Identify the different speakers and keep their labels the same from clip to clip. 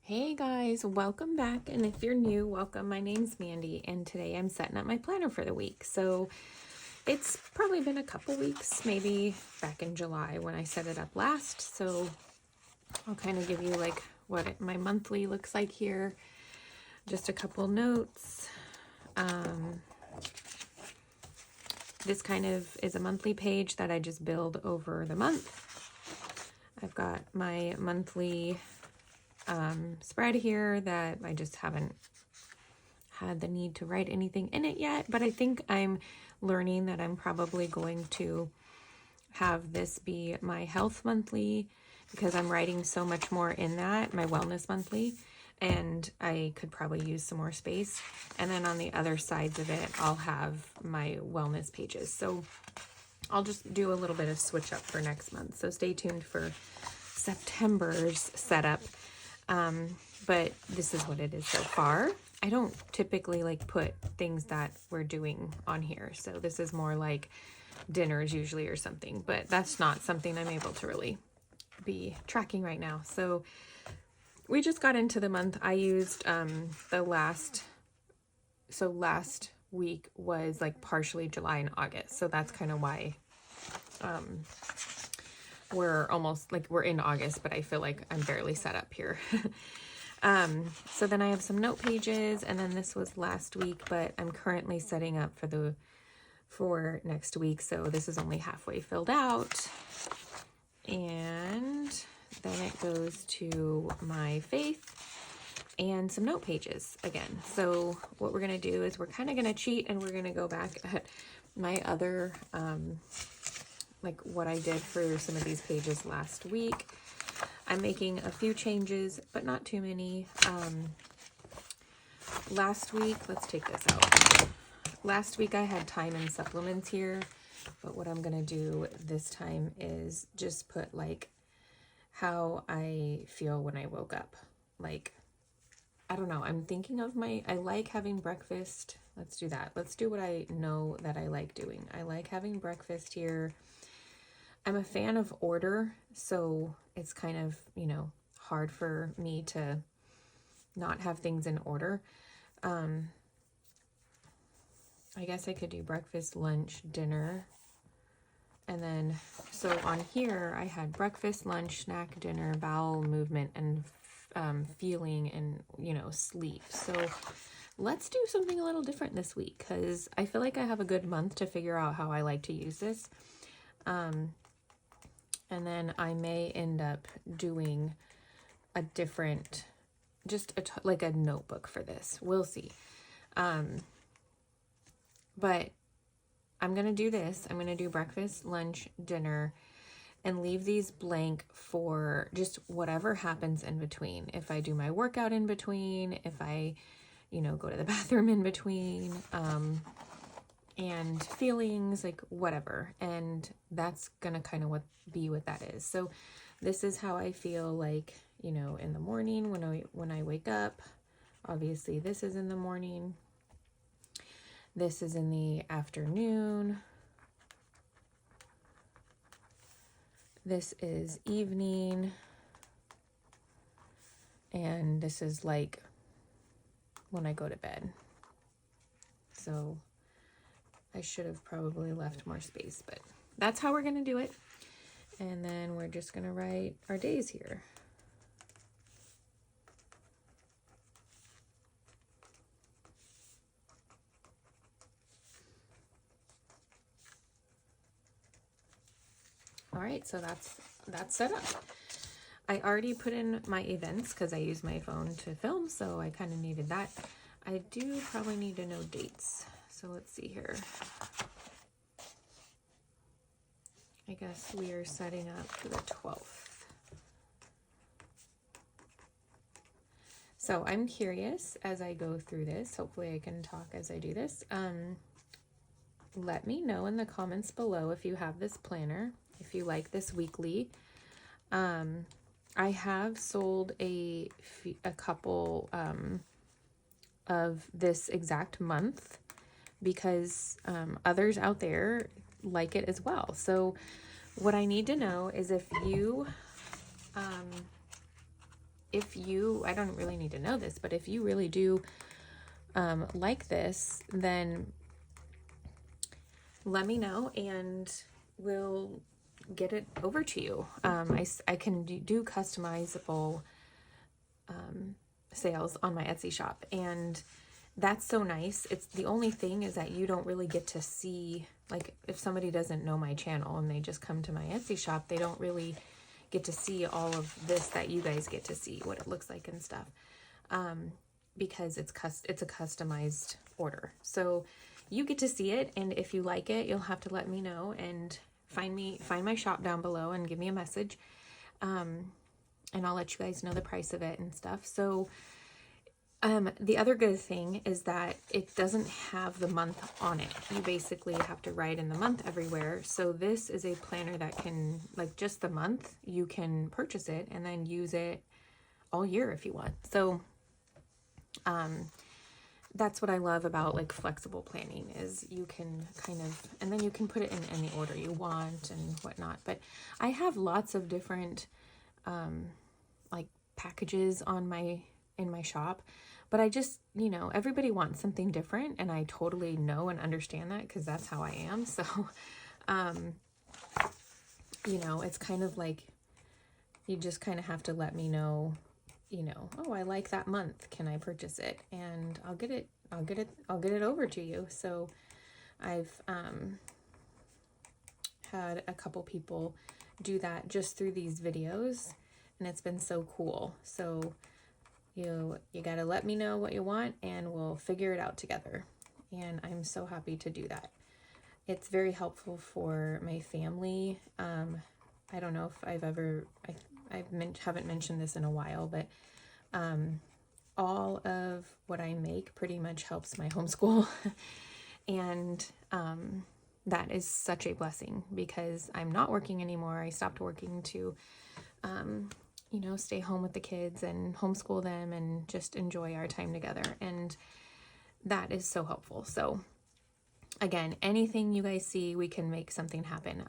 Speaker 1: Hey guys, welcome back. And if you're new, welcome. My name's Mandy, and today I'm setting up my planner for the week. So it's probably been a couple weeks, maybe back in July when I set it up last. So I'll kind of give you like what my monthly looks like here. Just a couple notes. This kind of is a monthly page that I just build over the month. I've got my monthly spread here that I just haven't had the need to write anything in it yet, but I think I'm learning that I'm probably going to have this be my health monthly because I'm writing so much more in that, my wellness monthly, and I could probably use some more space. And then on the other sides of it, I'll have my wellness pages. So I'll just do a little bit of switch up for next month. So stay tuned for September's setup. But this is what it is so far. I don't typically like put things that we're doing on here. So this is more like dinners usually or something, but that's not something I'm able to really be tracking right now. So we just got into the month. I used last week was like partially July and August. So that's kind of why we're almost like we're in August, but I feel like I'm barely set up here. So then I have some note pages, and then this was last week, but I'm currently setting up for next week. So this is only halfway filled out. And then it goes to my faith and some note pages again. So what we're going to do is we're kind of going to cheat, and we're going to go back at my other, like what I did for some of these pages last week. I'm making a few changes, but not too many. Last week, let's take this out. Last week I had time and supplements here, but what I'm going to do this time is just put like how I feel when I woke up. Like, I don't know, I'm thinking of I like having breakfast. Let's do that. Let's do what I know that I like doing. I like having breakfast here. I'm a fan of order, so it's kind of, hard for me to not have things in order. I guess I could do breakfast, lunch, dinner. And then, so on here, I had breakfast, lunch, snack, dinner, bowel movement, and feeling and, sleep. So let's do something a little different this week because I feel like I have a good month to figure out how I like to use this. And then I may end up doing a different, like a notebook for this. We'll see. But I'm going to do this. I'm going to do breakfast, lunch, dinner, and leave these blank for just whatever happens in between. If I do my workout in between, if I, go to the bathroom in between, and feelings, like whatever. And that's gonna kind of be what that is. So this is how I feel like, in the morning when I wake up. Obviously this is in the morning. This is in the afternoon. This is evening. And this is like when I go to bed. So I should have probably left more space, but that's how we're going to do it. And then we're just going to write our days here. All right, so that's set up. I already put in my events because I use my phone to film, so I kind of needed that. I do probably need to know dates. So let's see here. I guess we are setting up for the 12th. So I'm curious as I go through this. Hopefully I can talk as I do this. Let me know in the comments below if you have this planner, if you like this weekly. I have sold a couple of this exact month because others out there like it as well. So what I need to know is if you if you, I don't really need to know this, but if you really do like this, then let me know and we'll get it over to you. I can do customizable sales on my Etsy shop, and that's so nice. It's the only thing is that you don't really get to see, like if somebody doesn't know my channel and they just come to my Etsy shop, they don't really get to see all of this that you guys get to see, what it looks like and stuff, because it's a customized order. So you get to see it, and if you like it, you'll have to let me know and find my shop down below and give me a message, and I'll let you guys know the price of it and stuff. So the other good thing is that it doesn't have the month on it. You basically have to write in the month everywhere. So this is a planner that can, like, just the month, you can purchase it and then use it all year if you want. So that's what I love about like flexible planning, is you can kind of, and then you can put it in any order you want and whatnot. But I have lots of different like packages in my shop, but I just, you know, everybody wants something different, and I totally know and understand that because that's how I am. So you know, it's kind of like you just kind of have to let me know, you know, oh, I like that month, can I purchase it? And I'll get it over to you. So I've had a couple people do that just through these videos, and it's been so cool. So you got to let me know what you want and we'll figure it out together. And I'm so happy to do that. It's very helpful for my family. I don't know if I've ever, haven't mentioned this in a while, but all of what I make pretty much helps my homeschool. And that is such a blessing because I'm not working anymore. I stopped working to, you know, stay home with the kids and homeschool them and just enjoy our time together. And that is so helpful. So again, anything you guys see, we can make something happen.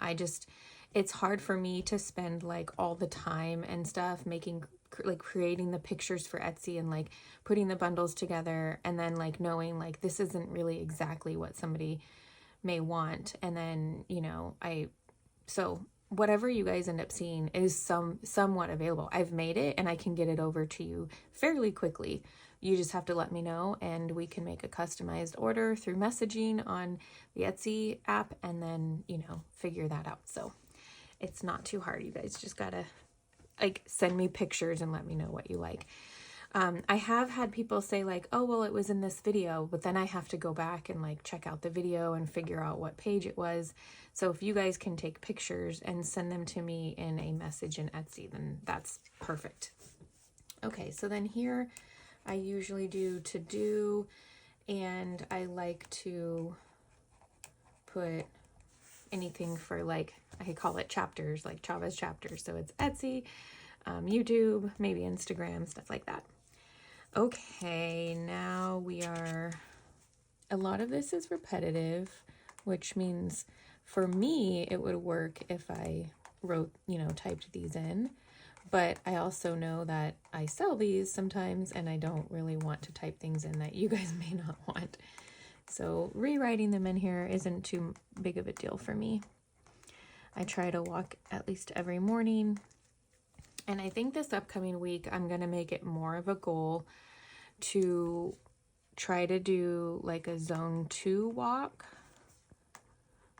Speaker 1: It's hard for me to spend like all the time and stuff creating the pictures for Etsy and like putting the bundles together, and then like knowing like this isn't really exactly what somebody may want. And then, you know, so whatever you guys end up seeing is somewhat available. I've made it and I can get it over to you fairly quickly. You just have to let me know and we can make a customized order through messaging on the Etsy app, and then, you know, figure that out. So it's not too hard. You guys just gotta like send me pictures and let me know what you like. I have had people say like, oh, well, it was in this video, but then I have to go back and like check out the video and figure out what page it was. So if you guys can take pictures and send them to me in a message in Etsy, then that's perfect. Okay, so then here I usually do to do, and I like to put anything for like, I call it chapters, like Chavez chapters. So it's Etsy, YouTube, maybe Instagram, stuff like that. Okay, now a lot of this is repetitive, which means for me, it would work if I wrote, you know, typed these in, but I also know that I sell these sometimes and I don't really want to type things in that you guys may not want. So rewriting them in here isn't too big of a deal for me. I try to walk at least every morning. And I think this upcoming week, I'm going to make it more of a goal to try to do like a zone 2 walk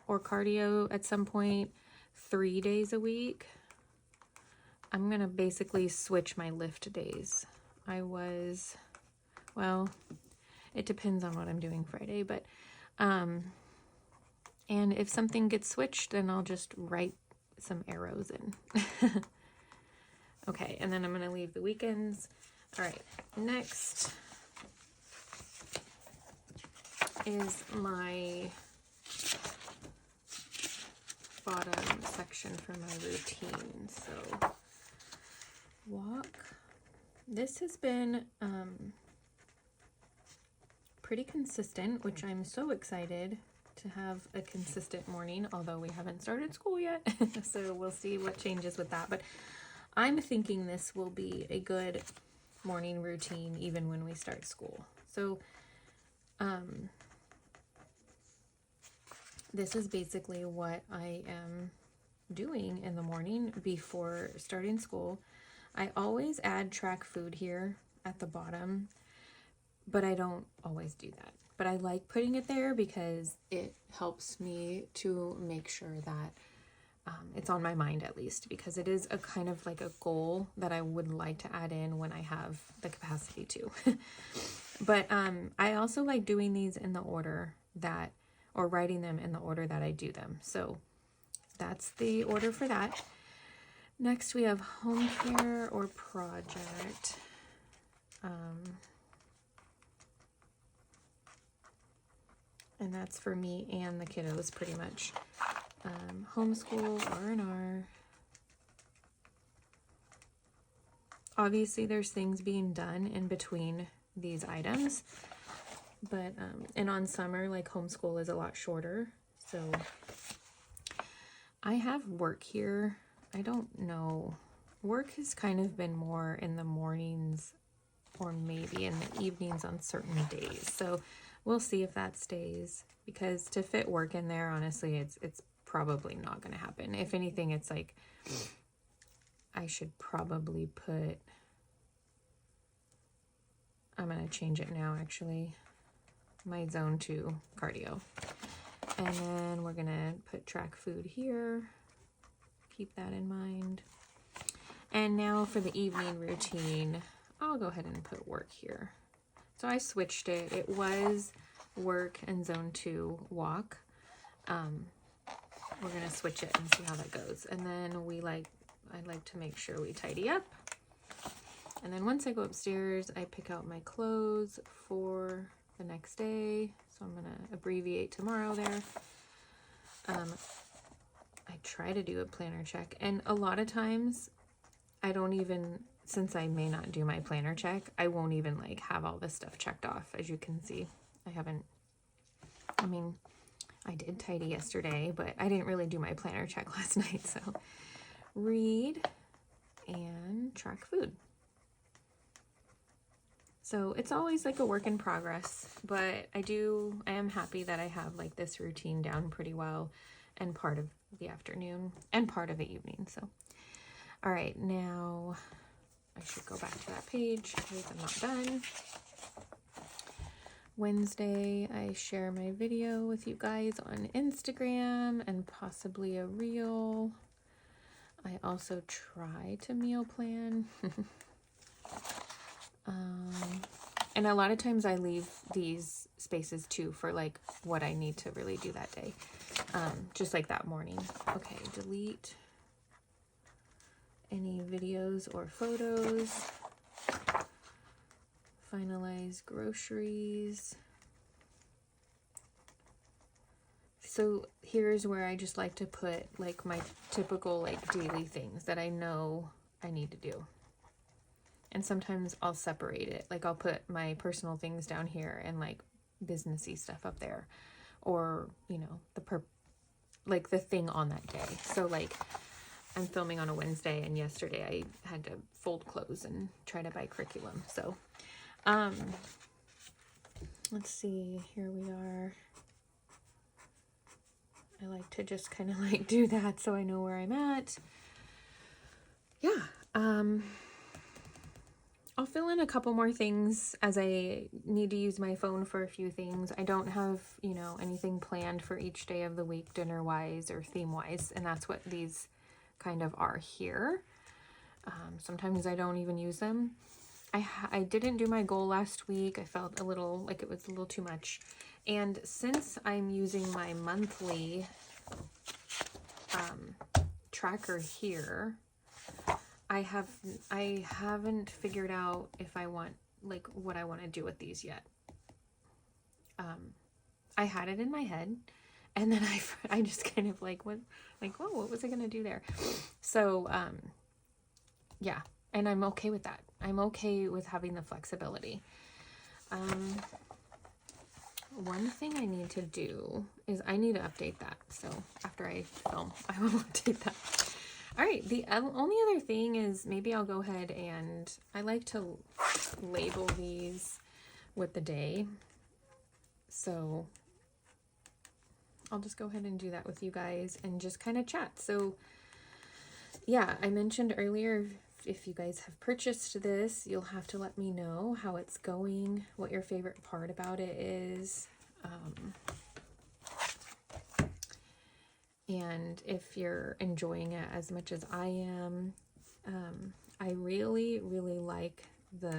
Speaker 1: or cardio at some point 3 days a week. I'm going to basically switch my lift days. Well, it depends on what I'm doing Friday, but, and if something gets switched, then I'll just write some arrows in. Okay, and then I'm going to leave the weekends. All right, next is my bottom section for my routine. So walk. This has been pretty consistent, which I'm so excited to have a consistent morning, although we haven't started school yet. So we'll see what changes with that. But I'm thinking this will be a good morning routine even when we start school. So this is basically what I am doing in the morning before starting school. I always add track food here at the bottom, but I don't always do that. But I like putting it there because it helps me to make sure that it's on my mind at least, because it is a kind of like a goal that I would like to add in when I have the capacity to. But I also like doing these in the order that, or writing them in the order that I do them. So that's the order for that. Next we have home care or project. And that's for me and the kiddos pretty much. Homeschool, R&R. Obviously there's things being done in between these items, but and on summer, like, homeschool is a lot shorter, so I have work here. I don't know, work has kind of been more in the mornings or maybe in the evenings on certain days, so we'll see if that stays, because to fit work in there, honestly, it's probably not going to happen. If anything, it's like I should probably put, I'm going to change it now actually, my zone 2 cardio. And then we're going to put track food here. Keep that in mind. And now for the evening routine, I'll go ahead and put work here. So I switched it. It was work and zone 2 walk. We're going to switch it and see how that goes. And then I like to make sure we tidy up. And then once I go upstairs, I pick out my clothes for the next day. So I'm going to abbreviate tomorrow there. I try to do a planner check. And a lot of times I don't even, since I may not do my planner check, I won't even like have all this stuff checked off. As you can see, I did tidy yesterday, but I didn't really do my planner check last night. So read and track food. So it's always like a work in progress, but I am happy that I have like this routine down pretty well, and part of the afternoon and part of the evening. So, all right, now I should go back to that page because I'm not done. Wednesday, I share my video with you guys on Instagram and possibly a reel. I also try to meal plan. And a lot of times I leave these spaces too for like what I need to really do that day. Just like that morning. Okay, delete any videos or photos. Finalize groceries. So here's where I just like to put like my typical like daily things that I know I need to do. And sometimes I'll separate it. Like I'll put my personal things down here and like businessy stuff up there, or you know, the thing on that day. So like I'm filming on a Wednesday, and yesterday I had to fold clothes and try to buy curriculum. So let's see, here we are. I like to just kind of like do that so I know where I'm at. Yeah. I'll fill in a couple more things as I need to use my phone for a few things. I don't have, you know, anything planned for each day of the week, dinner-wise or theme-wise, and that's what these kind of are here. Sometimes I don't even use them. I didn't do my goal last week. I felt a little like it was a little too much. And since I'm using my monthly tracker here, I haven't figured out if I want, like, what I want to do with these yet. I had it in my head, and then I just kind of like, what was I going to do there? So, yeah, and I'm okay with that. I'm okay with having the flexibility. One thing I need to do is I need to update that. So after I film, I will update that. All right, the only other thing is maybe I'll go ahead and I like to label these with the day. So I'll just go ahead and do that with you guys and just kind of chat. So yeah, I mentioned earlier, if you guys have purchased this, you'll have to let me know how it's going, what your favorite part about it is. And if you're enjoying it as much as I am. I really, really like the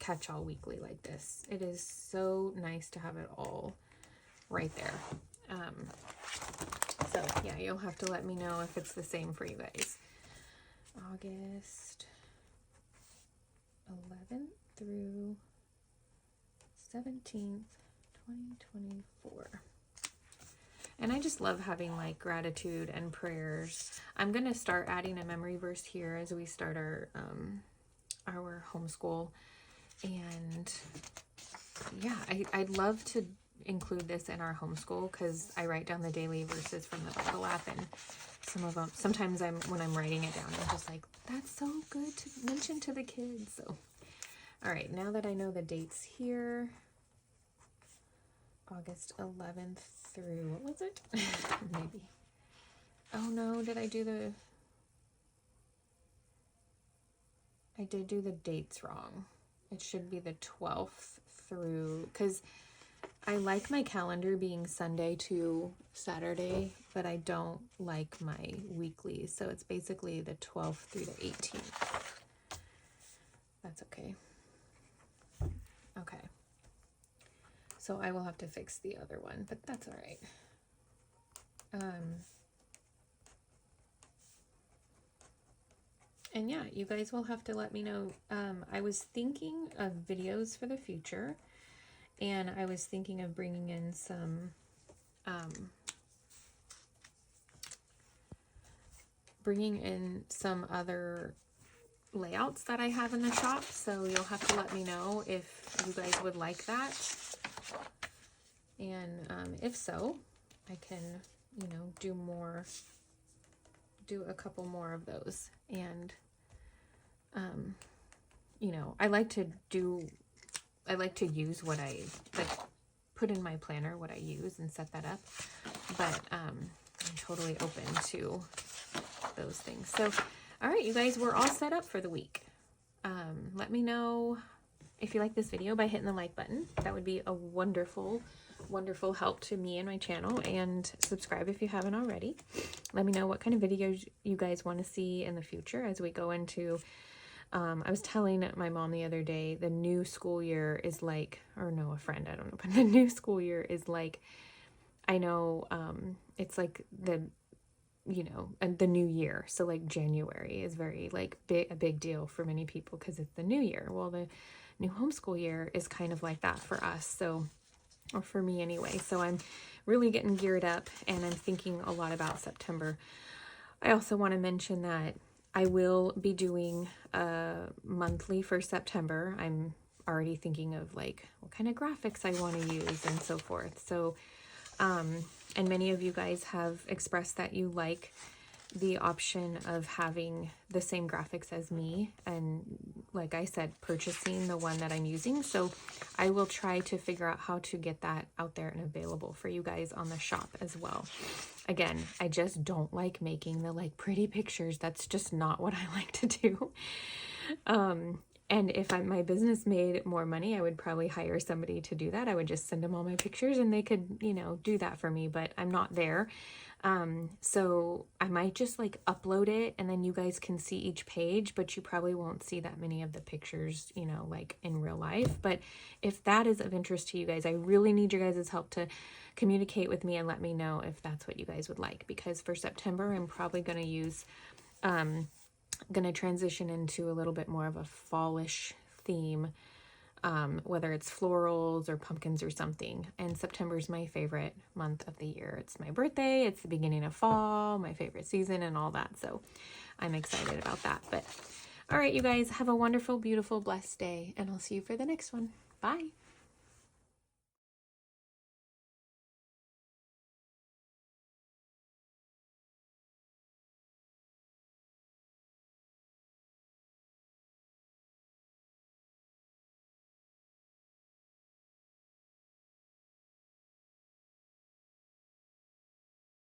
Speaker 1: Catchall weekly like this. It is so nice to have it all right there. So yeah, you'll have to let me know if it's the same for you guys. August 11th through 17th, 2024. And I just love having like gratitude and prayers. I'm going to start adding a memory verse here as we start our homeschool. And yeah, I'd love to include this in our homeschool because I write down the daily verses from the Bible app, and some of them, sometimes when I'm writing it down, I'm just like, that's so good to mention to the kids. So, all right, now that I know the dates here, August 11th through, what was it? Maybe. Oh no, did I do the, I did do the dates wrong. It should be the 12th through, because I like my calendar being Sunday to Saturday, but I don't like my weekly. So it's basically the 12th through the 18th. That's okay. Okay. So I will have to fix the other one, but that's all right. And yeah, you guys will have to let me know. I was thinking of videos for the future, and I was thinking of bringing in some other layouts that I have in the shop. So you'll have to let me know if you guys would like that. And if so, I can, do a couple more of those. And, I like to use what I, put in my planner what I use and set that up. But I'm totally open to those things. So, all right, you guys, we're all set up for the week. Let me know if you like this video by hitting the like button. That would be a wonderful help to me and my channel, and subscribe if you haven't already. Let me know what kind of videos you guys want to see in the future as we go into, I was telling my mom the other day, the new school year is like, or no, a friend, I don't know, but the new school year is like, I know, it's like and the new year. So like January is very like a big deal for many people because it's the new year. Well, the new homeschool year is kind of like that for us. So, or for me anyway. So I'm really getting geared up, and I'm thinking a lot about September. I also want to mention that I will be doing a monthly for September. I'm already thinking of like what kind of graphics I want to use and so forth. So, and many of you guys have expressed that you like the option of having the same graphics as me, and like I said, purchasing the one that I'm using. So I will try to figure out how to get that out there and available for you guys on the shop as well. Again, I just don't like making the like pretty pictures. That's just not what I like to do. And if my business made more money, I would probably hire somebody to do that. I would just send them all my pictures and they could, do that for me, but I'm not there. So I might just like upload it and then you guys can see each page, but you probably won't see that many of the pictures, like in real life. But if that is of interest to you guys, I really need your guys' help to communicate with me and let me know if that's what you guys would like, because for September, I'm probably going to use, going to transition into a little bit more of a fallish theme, whether it's florals or pumpkins or something. And September is my favorite month of the year. It's my birthday, it's the beginning of fall, my favorite season and all that. So I'm excited about that. But all right, you guys, have a wonderful, beautiful, blessed day, and I'll see you for the next one. Bye.